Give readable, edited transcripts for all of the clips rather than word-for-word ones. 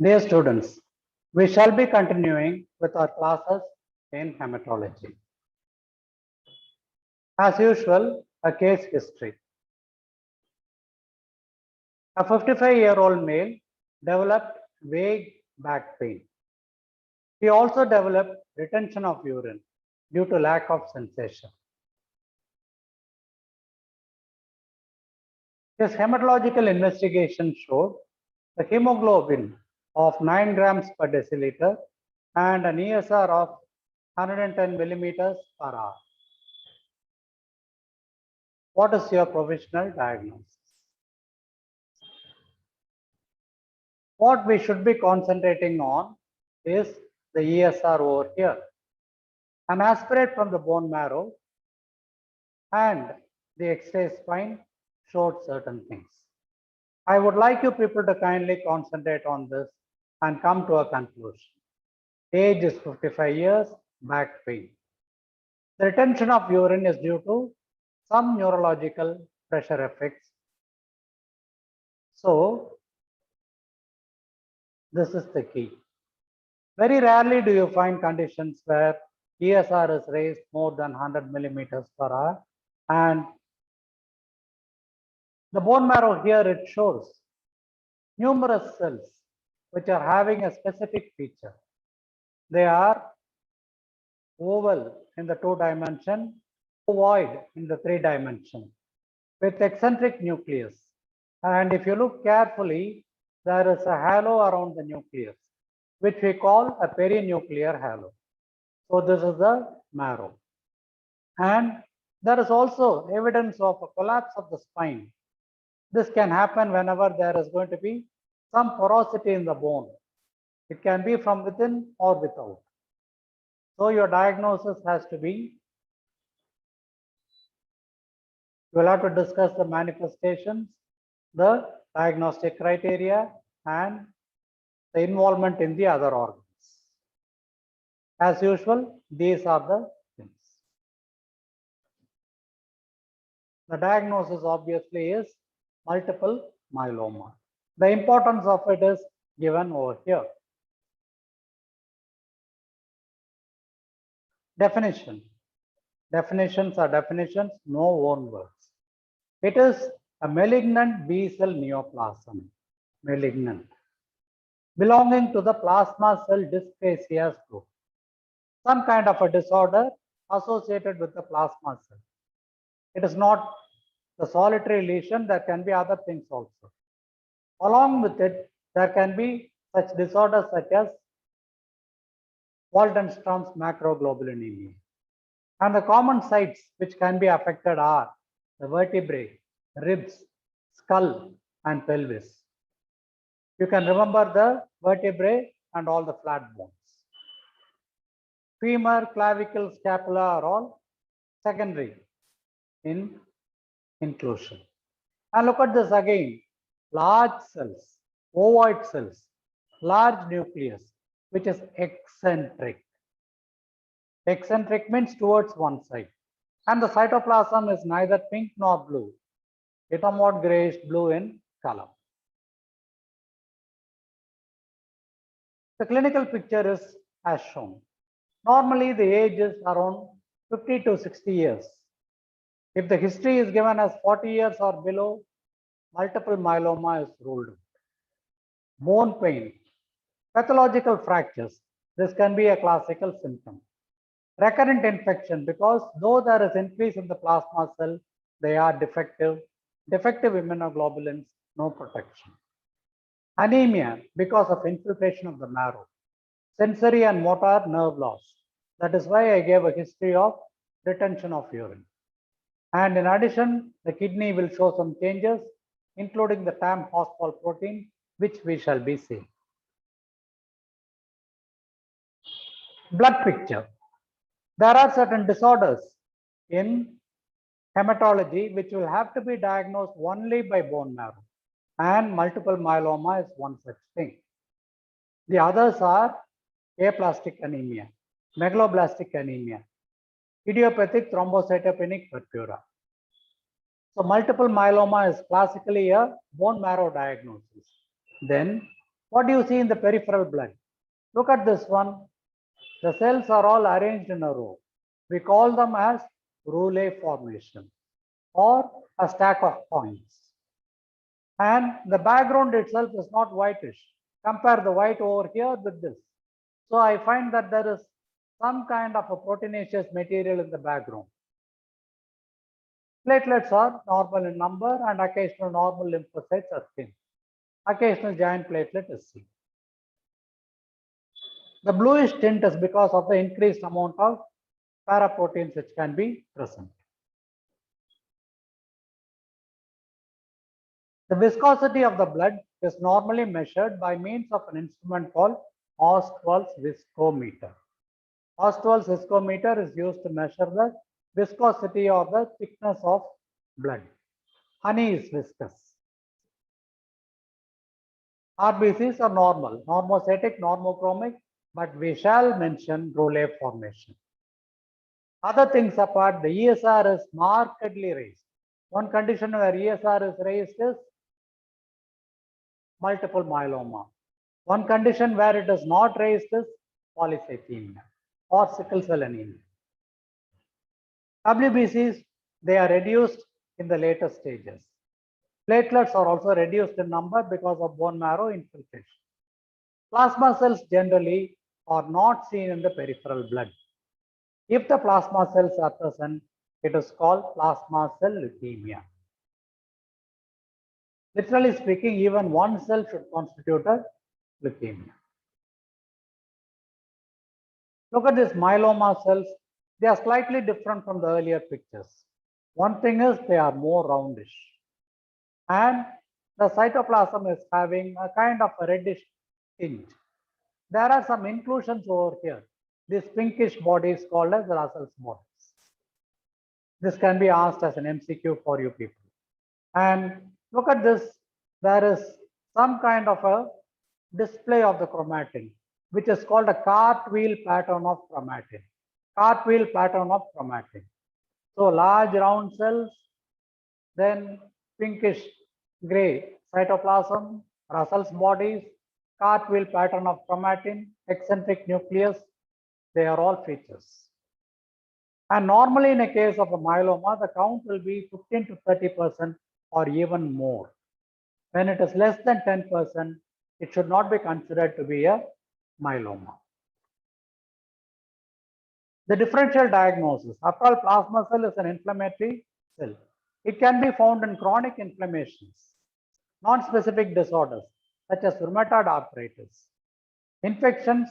Dear students, we shall be continuing with our classes in hematology. As usual, a case history. A 55-year-old male developed vague back pain. He also developed retention of urine due to lack of sensation. His hematological investigation showed the hemoglobin of 9 grams per deciliter and an ESR of 110 millimeters per hour. What is your provisional diagnosis? What we should be concentrating on is the ESR over here. An aspirate from the bone marrow and the X-ray spine showed certain things. I would like you people to kindly concentrate on this and come to a conclusion. Age is 55 years, back pain. The retention of urine is due to some neurological pressure effects. So, this is the key. Very rarely do you find conditions where ESR is raised more than 100 millimeters per hour, and the bone marrow here, it shows numerous cells which are having a specific feature. They are oval in the 2-dimension, ovoid in the 3-dimension with eccentric nucleus. And if you look carefully, there is a halo around the nucleus, which we call a perinuclear halo. So this is the marrow. And there is also evidence of a collapse of the spine. This can happen whenever there is going to be some porosity in the bone. It can be from within or without. So your diagnosis has to be, you will have to discuss the manifestations, the diagnostic criteria, and the involvement in the other organs. As usual, these are the things. The diagnosis obviously is multiple myeloma. The importance of it is given over here. Definition. Definitions are definitions, no own words. It is a malignant B-cell neoplasm, malignant, belonging to the plasma cell dysplasias group. Some kind of a disorder associated with the plasma cell. It is not the solitary lesion, there can be other things also. Along with it, there can be such disorders such as Waldenstrom's macroglobulinemia. And the common sites which can be affected are the vertebrae, ribs, skull, and pelvis. You can remember the vertebrae and all the flat bones. Femur, clavicle, scapula are all secondary in inclusion. And look at this again. Large cells, ovoid cells, large nucleus, which is eccentric. Eccentric means towards one side. And the cytoplasm is neither pink nor blue. It is somewhat grayish blue in color. The clinical picture is as shown. Normally, the age is around 50 to 60 years. If the history is given as 40 years or below, multiple myeloma is ruled out. Bone pain, pathological fractures, this can be a classical symptom. Recurrent infection, because though there is increase in the plasma cell, they are defective immunoglobulins, no protection. Anemia, because of infiltration of the marrow. Sensory and motor nerve loss. That is why I gave a history of retention of urine. And in addition, the kidney will show some changes, including the TAM phosphoprotein, which we shall be seeing. Blood picture. There are certain disorders in hematology which will have to be diagnosed only by bone marrow, and multiple myeloma is one such thing. The others are aplastic anemia, megaloblastic anemia, idiopathic thrombocytopenic purpura. So multiple myeloma is classically a bone marrow diagnosis. Then What do you see in the peripheral blood? Look at this one. The cells are all arranged in a row. We call them as roulette formation or a stack of coins. And the background itself is not whitish. Compare the white over here with this. So I find that there is some kind of a proteinaceous material in the background. Platelets are normal in number and occasional normal lymphocytes are seen. Occasional giant platelet is seen. The bluish tint is because of the increased amount of paraproteins which can be present. The viscosity of the blood is normally measured by means of an instrument called R.A.T.S viscometer. R.A.T.S viscometer is used to measure the viscosity or the thickness of blood. Honey is viscous. RBCs are normal, normocytic, normochromic, but we shall mention roulette formation. Other things apart, the ESR is markedly raised. One condition where ESR is raised is multiple myeloma. One condition where it is not raised is polycythemia or sickle cell anemia. WBCs, they are reduced in the later stages. Platelets are also reduced in number because of bone marrow infiltration. Plasma cells generally are not seen in the peripheral blood. If the plasma cells are present, it is called plasma cell leukemia. Literally speaking, even one cell should constitute a leukemia. Look at these myeloma cells. They are slightly different from the earlier pictures. One thing is they are more roundish. And the cytoplasm is having a kind of a reddish tinge. There are some inclusions over here. These pinkish bodies called as Russell's bodies. This can be asked as an MCQ for you people. And look at this. There is some kind of a display of the chromatin, which is called a cartwheel pattern of chromatin. Cartwheel pattern of chromatin. So large round cells, then pinkish gray cytoplasm, Russell's bodies, cartwheel pattern of chromatin, eccentric nucleus, they are all features. And normally in a case of a myeloma, the count will be 15 to 30% or even more. When it is less than 10%, it should not be considered to be a myeloma. The differential diagnosis. After all, plasma cell is an inflammatory cell. It can be found in chronic inflammations, non-specific disorders such as rheumatoid arthritis. Infections,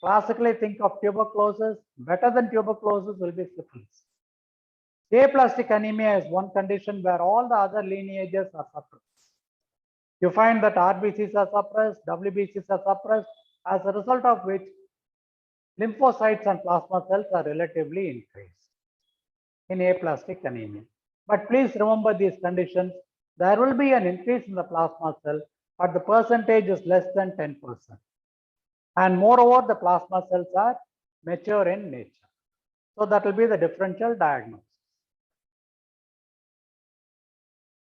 classically think of tuberculosis. Better than tuberculosis will be syphilis. Aplastic anemia is one condition where all the other lineages are suppressed. You find that RBCs are suppressed, WBCs are suppressed, as a result of which lymphocytes and plasma cells are relatively increased in aplastic anemia. But please remember these conditions. There will be an increase in the plasma cell, but the percentage is less than 10%. And moreover, the plasma cells are mature in nature. So that will be the differential diagnosis.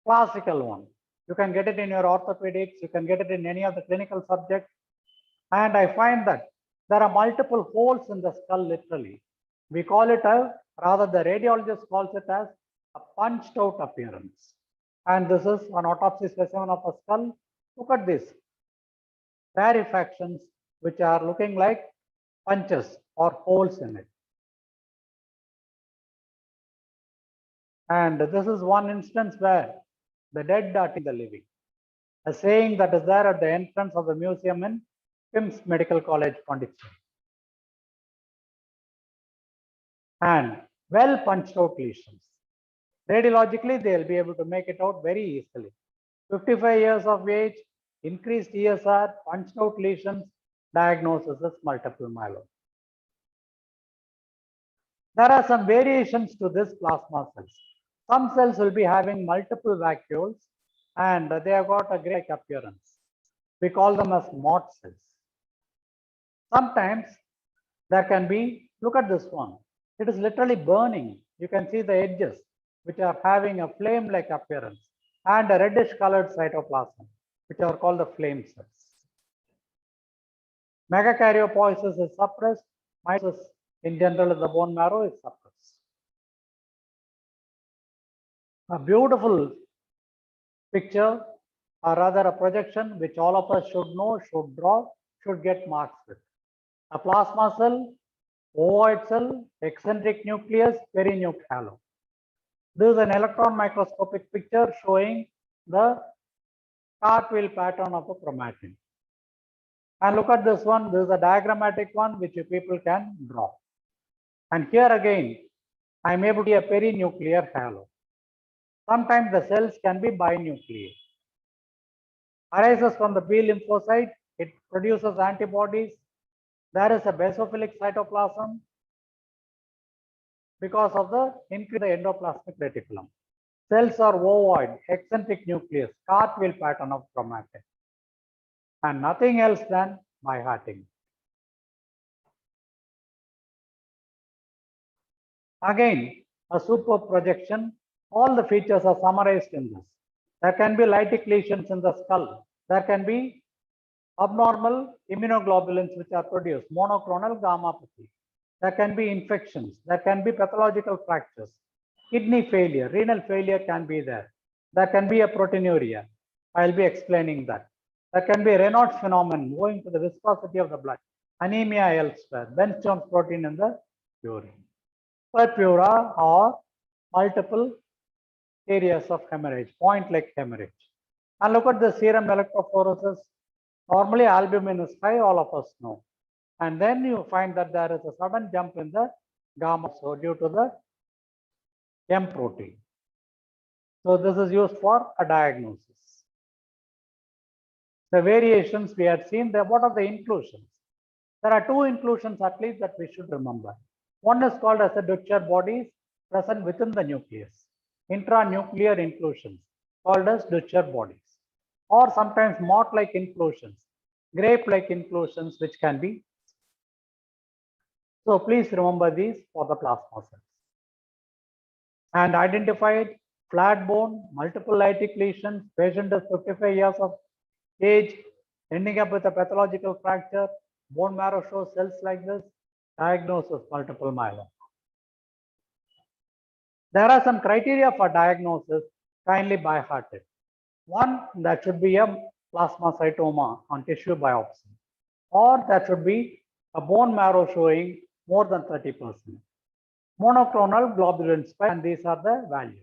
Classical one. You can get it in your orthopedics, you can get it in any of the clinical subjects. And I find that there are multiple holes in the skull literally. We call it rather the radiologist calls it as a punched out appearance. And this is an autopsy specimen of a skull. Look at this. Rarefactions which are looking like punches or holes in it. And this is one instance where the dead are the living. A saying that is there at the entrance of the museum in PIMS Medical College, Pondicherry. And well punched out lesions. Radiologically, they will be able to make it out very easily. 55 years of age, increased ESR, punched out lesions, diagnosis is multiple myeloma. There are some variations to this plasma cells. Some cells will be having multiple vacuoles and they have got a gray appearance. We call them as MOT cells. Sometimes there can be, look at this one. It is literally burning. You can see the edges which are having a flame-like appearance and a reddish colored cytoplasm, which are called the flame cells. Megakaryopoiesis is suppressed. Mitosis in general in the bone marrow is suppressed. A beautiful picture, or rather a projection, which all of us should know, should draw, should get marks with. A plasma cell, ovoid cell, eccentric nucleus, perinuclear halo. This is an electron microscopic picture showing the cartwheel pattern of the chromatin. And look at this one. This is a diagrammatic one which you people can draw. And here again, I am able to see a perinuclear halo. Sometimes the cells can be binuclear. Arises from the B lymphocyte. It produces antibodies. There is a basophilic cytoplasm because of the increase in the endoplasmic reticulum. Cells are ovoid, eccentric nucleus, cartwheel pattern of chromatin, and nothing else than bihearting. Again, a super projection. All the features are summarized in this. There can be lytic lesions in the skull. There can be abnormal immunoglobulins which are produced, monoclonal gammopathy. There can be infections. There can be pathological fractures. Kidney failure, renal failure can be there. There can be a proteinuria. I'll be explaining that. There can be a Raynaud's phenomenon owing to the viscosity of the blood. Anemia elsewhere. Bence-Jones protein in the urine. Purpura or multiple areas of hemorrhage, point-like hemorrhage. And look at the serum electrophoresis. Normally albumin is high, all of us know. And then you find that there is a sudden jump in the gamma so due to the M protein. So this is used for a diagnosis. The variations we had seen there, what are the inclusions? There are two inclusions at least that we should remember. One is called as the Dutcher bodies present within the nucleus. Intranuclear inclusions called as Dutcher bodies. Or sometimes moth-like inclusions, grape-like inclusions which can be. So please remember these for the plasma cells. And identified flat bone, multiple lytic lesions, patient is 55 years of age, ending up with a pathological fracture, bone marrow shows cells like this, diagnosis multiple myeloma. There are some criteria for diagnosis, kindly by hearted. One, that should be a plasmacytoma on tissue biopsy, or that should be a bone marrow showing more than 30%. Monoclonal globulin spike, and these are the values.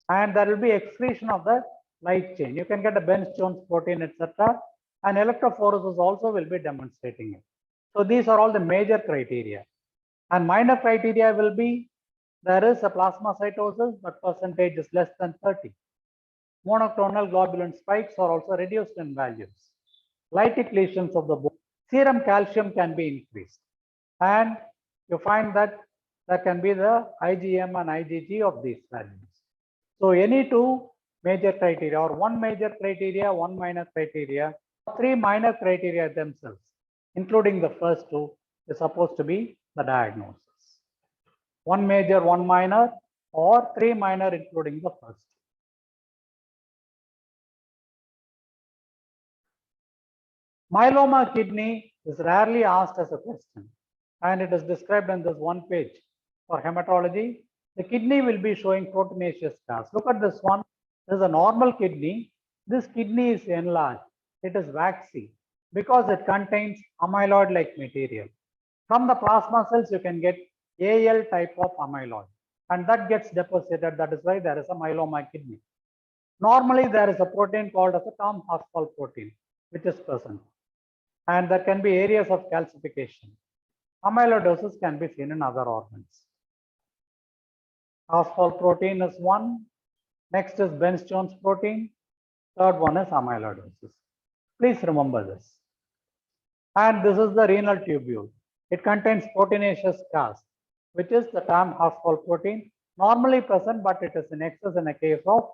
And there will be excretion of the light chain. You can get a Bence-Jones protein, etc. And electrophoresis also will be demonstrating it. So these are all the major criteria. And minor criteria will be there is a plasmacytosis, but percentage is less than 30. Monoclonal globulin spikes are also reduced in values. Lytic lesions of the bone. Serum calcium can be increased. And you find that there can be the IgM and IgG of these values. So any two major criteria or one major criteria, one minor criteria, three minor criteria themselves, including the first two, is supposed to be the diagnosis. One major, one minor, or three minor, including the first. Myeloma kidney is rarely asked as a question, and it is described in this one page. For hematology, the kidney will be showing proteinaceous scars. Look at this one. This is a normal kidney. This kidney is enlarged. It is waxy because it contains amyloid-like material. From the plasma cells, you can get AL type of amyloid, and that gets deposited. That is why there is a myeloma kidney. Normally, there is a protein called as a Tom Horsfall protein, which is present. And there can be areas of calcification. Amyloidosis can be seen in other organs. Horsfall protein is one. Next is Bence-Jones protein. Third one is amyloidosis. Please remember this. And this is the renal tubule. It contains proteinaceous scars, which is the Tom Horsfall protein, normally present, but it is in excess in a case of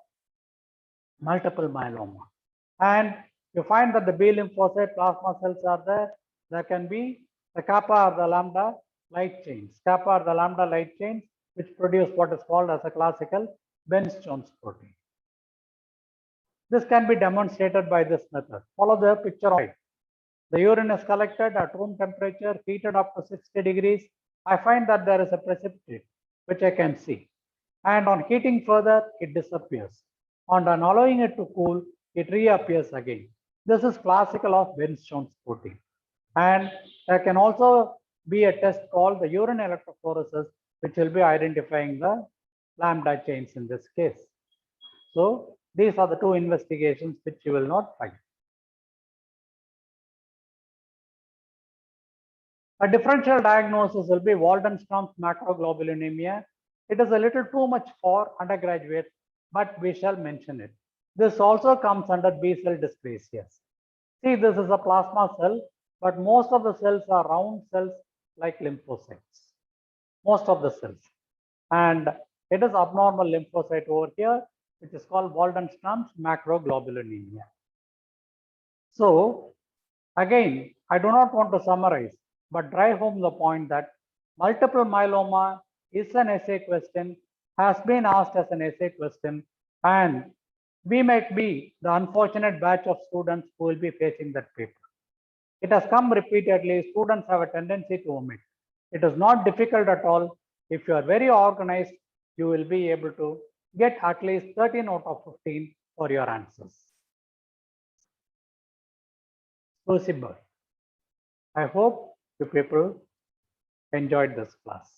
multiple myeloma. And you find that the B lymphocyte plasma cells are there. There can be the kappa or the lambda light chains, kappa or the lambda light chains, which produce what is called as a classical Bence-Jones protein. This can be demonstrated by this method. Follow the picture. The urine is collected at room temperature, heated up to 60 degrees. I find that there is a precipitate, which I can see. And on heating further, it disappears. On allowing it to cool, it reappears again. This is classical of Bernstein's protein. And there can also be a test called the urine electrophoresis, which will be identifying the lambda chains in this case. So these are the two investigations which you will not find. A differential diagnosis will be Waldenstrom's macroglobulinemia. It is a little too much for undergraduates, but we shall mention it. This also comes under B cell dysplasias. See, this is a plasma cell, but most of the cells are round cells like lymphocytes. Most of the cells. And it is abnormal lymphocyte over here, which is called Waldenstrom's macroglobulinemia. So, again, I do not want to summarize, but drive home the point that multiple myeloma is an essay question, has been asked as an essay question, and we might be the unfortunate batch of students who will be facing that paper. It has come repeatedly. Students have a tendency to omit. It is not difficult at all. If you are very organized, you will be able to get at least 13 out of 15 for your answers. Possible. I hope you people enjoyed this class.